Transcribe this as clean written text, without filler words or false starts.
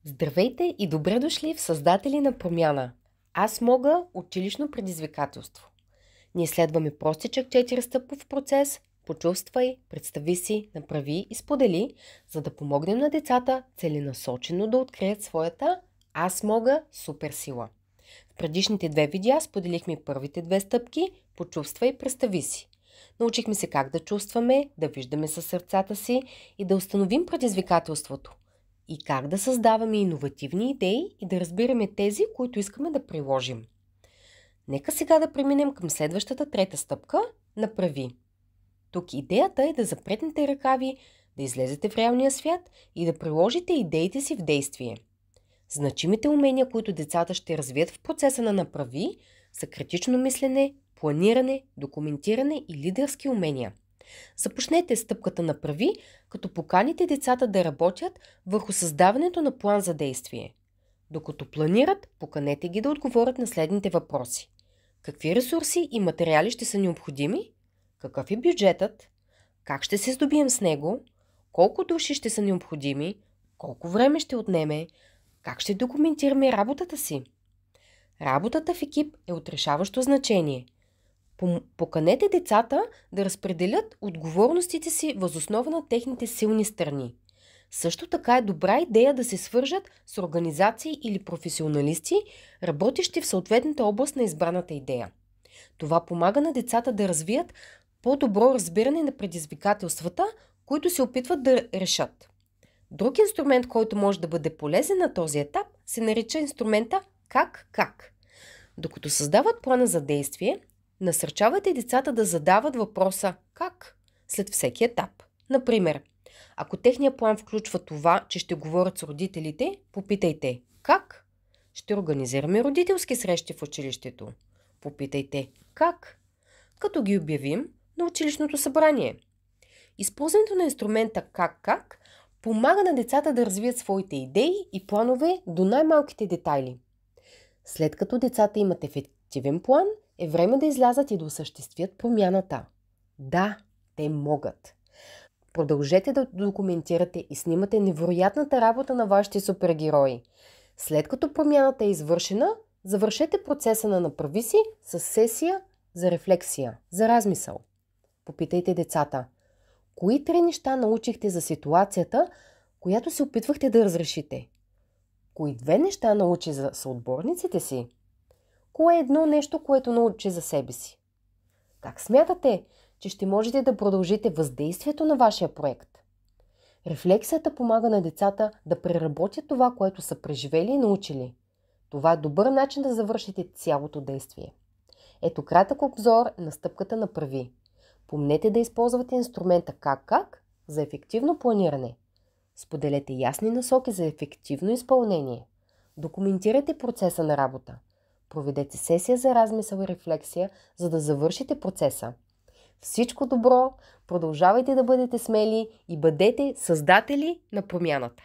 Здравейте и добре дошли в Създатели на промяна. Аз мога училищно предизвикателство. Ние следваме простичък 4-стъпов процес. Почувствай, представи си, направи и сподели, за да помогнем на децата целенасочено да открият своята аз мога суперсила. В предишните 2 видеа споделихме първите 2 стъпки. Почувствай и представи си. Научихме се как да чувстваме, да виждаме със сърцата си и да установим предизвикателството. И как да създаваме иновативни идеи и да разбираме тези, които искаме да приложим. Нека сега да преминем към следващата 3-та стъпка – направи. Тук идеята е да запретнете ръкави, да излезете в реалния свят и да приложите идеите си в действие. Значимите умения, които децата ще развият в процеса на направи, са критично мислене, планиране, документиране и лидерски умения. Започнете стъпката направи, като поканите децата да работят върху създаването на план за действие. Докато планират, поканете ги да отговорят на следните въпроси. Какви ресурси и материали ще са необходими? Какъв е бюджетът? Как ще се здобием с него? Колко души ще са необходими? Колко време ще отнеме? Как ще документираме работата си? Работата в екип е от решаващо значение. Поканете децата да разпределят отговорностите си въз основа на техните силни страни. Също така е добра идея да се свържат с организации или професионалисти, работещи в съответната област на избраната идея. Това помага на децата да развият по-добро разбиране на предизвикателствата, които се опитват да решат. Друг инструмент, който може да бъде полезен на този етап, се нарича инструмента как. Докато създават плана за действие, насърчавайте децата да задават въпроса «как?» след всеки етап. Например, ако техният план включва това, че ще говорят с родителите, попитайте «как?» Ще организираме родителски срещи в училището. Попитайте «как?» Като ги обявим на училищното събрание. Използването на инструмента как помага на децата да развият своите идеи и планове до най-малките детайли. След като децата имат ефективен план, е време да излязат и да осъществят промяната. Да, те могат. Продължете да документирате и снимате невероятната работа на вашите супергерои. След като промяната е извършена, завършете процеса на направи си с сесия за рефлексия, за размисъл. Попитайте децата, кои 3 неща научихте за ситуацията, която се опитвахте да разрешите? Кои 2 неща научи за съотборниците си? Кое е едно нещо, което научи за себе си? Как смятате, че ще можете да продължите въздействието на вашия проект? Рефлексията помага на децата да преработят това, което са преживели и научили. Това е добър начин да завършите цялото действие. Ето кратък обзор на стъпката направи. Помнете да използвате инструмента как за ефективно планиране. Споделете ясни насоки за ефективно изпълнение. Документирайте процеса на работа. Проведете сесия за размисъл и рефлексия, за да завършите процеса. Всичко добро, продължавайте да бъдете смели и бъдете създатели на промяната.